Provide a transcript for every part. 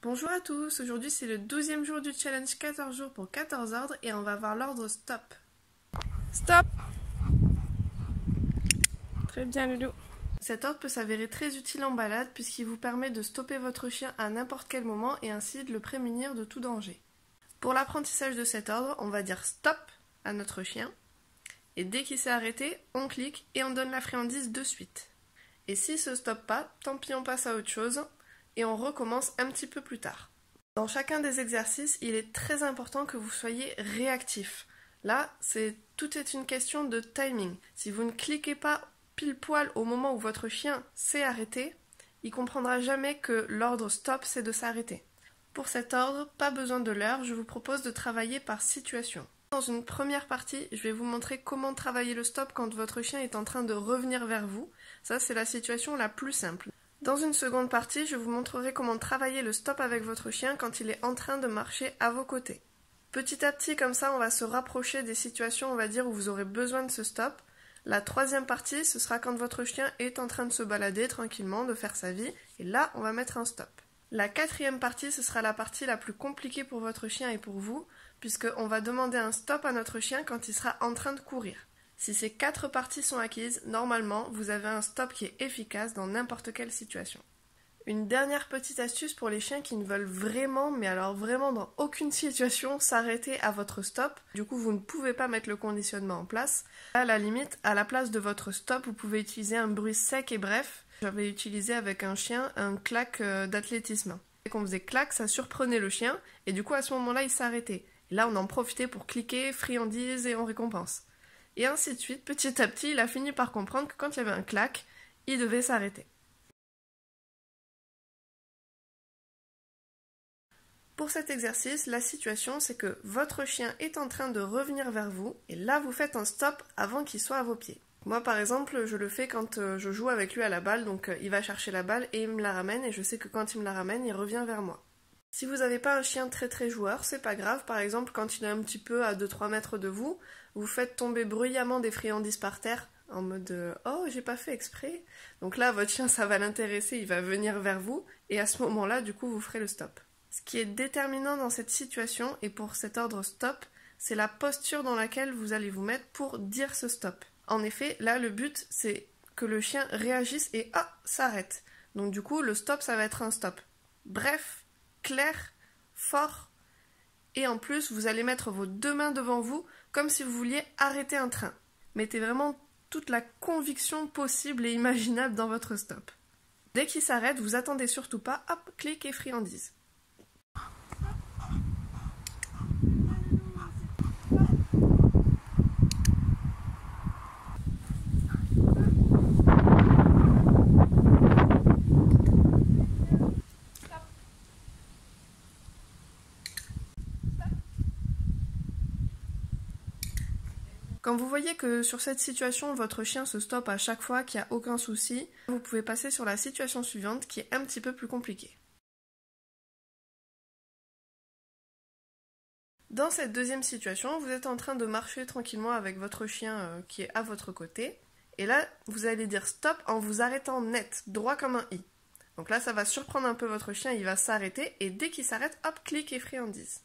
Bonjour à tous, aujourd'hui c'est le 12e jour du challenge 14 jours pour 14 ordres et on va voir l'ordre stop. Stop. Très bien Loulou. Cet ordre peut s'avérer très utile en balade puisqu'il vous permet de stopper votre chien à n'importe quel moment et ainsi de le prémunir de tout danger. Pour l'apprentissage de cet ordre, on va dire stop à notre chien et dès qu'il s'est arrêté, on clique et on donne la friandise de suite. Et s'il ne se stoppe pas, tant pis on passe à autre chose et on recommence un petit peu plus tard. Dans chacun des exercices, il est très important que vous soyez réactif. Là, tout est une question de timing. Si vous ne cliquez pas pile poil au moment où votre chien s'est arrêté, il ne comprendra jamais que l'ordre stop, c'est de s'arrêter. Pour cet ordre, pas besoin de l'heure, je vous propose de travailler par situation. Dans une première partie, je vais vous montrer comment travailler le stop quand votre chien est en train de revenir vers vous. Ça, c'est la situation la plus simple. Dans une seconde partie, je vous montrerai comment travailler le stop avec votre chien quand il est en train de marcher à vos côtés. Petit à petit, comme ça, on va se rapprocher des situations, on va dire, où vous aurez besoin de ce stop. La troisième partie, ce sera quand votre chien est en train de se balader tranquillement, de faire sa vie, et là, on va mettre un stop. La quatrième partie, ce sera la partie la plus compliquée pour votre chien et pour vous, puisqu'on va demander un stop à notre chien quand il sera en train de courir. Si ces 4 parties sont acquises, normalement, vous avez un stop qui est efficace dans n'importe quelle situation. Une dernière petite astuce pour les chiens qui ne veulent vraiment, mais alors vraiment dans aucune situation, s'arrêter à votre stop. Du coup, vous ne pouvez pas mettre le conditionnement en place. À la limite, à la place de votre stop, vous pouvez utiliser un bruit sec et bref. J'avais utilisé avec un chien un clac d'athlétisme. Dès qu'on faisait clac, ça surprenait le chien, et du coup, à ce moment-là, il s'arrêtait. Et là, on en profitait pour cliquer, friandise et on récompense. Et ainsi de suite, petit à petit, il a fini par comprendre que quand il y avait un clac, il devait s'arrêter. Pour cet exercice, la situation, c'est que votre chien est en train de revenir vers vous, et là, vous faites un stop avant qu'il soit à vos pieds. Moi, par exemple, je le fais quand je joue avec lui à la balle, donc il va chercher la balle et il me la ramène, et je sais que quand il me la ramène, il revient vers moi. Si vous n'avez pas un chien très joueur, c'est pas grave. Par exemple, quand il est un petit peu à 2-3 mètres de vous, vous faites tomber bruyamment des friandises par terre en mode oh, j'ai pas fait exprès. Donc là, votre chien, ça va l'intéresser, il va venir vers vous et à ce moment-là, du coup, vous ferez le stop. Ce qui est déterminant dans cette situation et pour cet ordre stop, c'est la posture dans laquelle vous allez vous mettre pour dire ce stop. En effet, là, le but, c'est que le chien réagisse et s'arrête. Donc du coup, le stop, ça va être un stop. Bref, clair, fort, et en plus vous allez mettre vos 2 mains devant vous comme si vous vouliez arrêter un train. Mettez vraiment toute la conviction possible et imaginable dans votre stop. Dès qu'il s'arrête, vous attendez surtout pas, hop, clic et friandise. Quand vous voyez que sur cette situation, votre chien se stoppe à chaque fois, qu'il n'y a aucun souci, vous pouvez passer sur la situation suivante qui est un petit peu plus compliquée. Dans cette deuxième situation, vous êtes en train de marcher tranquillement avec votre chien qui est à votre côté, et là, vous allez dire stop en vous arrêtant net, droit comme un i. Donc là, ça va surprendre un peu votre chien, il va s'arrêter, et dès qu'il s'arrête, hop, clic et friandise.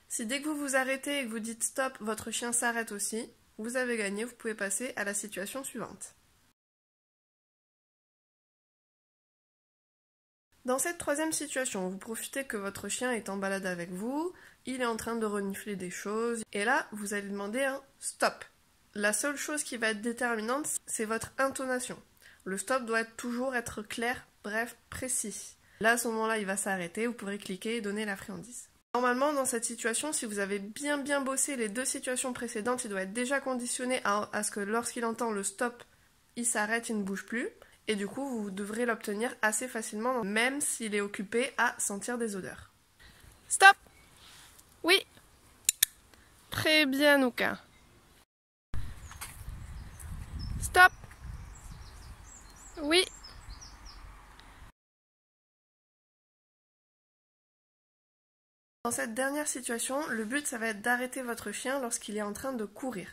Si dès que vous vous arrêtez et que vous dites stop, votre chien s'arrête aussi, vous avez gagné, vous pouvez passer à la situation suivante. Dans cette troisième situation, vous profitez que votre chien est en balade avec vous, il est en train de renifler des choses, et là, vous allez demander un stop. La seule chose qui va être déterminante, c'est votre intonation. Le stop doit toujours être clair, bref, précis. Là, à ce moment-là, il va s'arrêter, vous pourrez cliquer et donner la friandise. Normalement, dans cette situation, si vous avez bien bossé les 2 situations précédentes, il doit être déjà conditionné à ce que lorsqu'il entend le stop, il s'arrête, il ne bouge plus. Et du coup, vous devrez l'obtenir assez facilement, même s'il est occupé à sentir des odeurs. Stop. Oui. Très bien, Nouka. Stop. Oui. Dans cette dernière situation, le but ça va être d'arrêter votre chien lorsqu'il est en train de courir.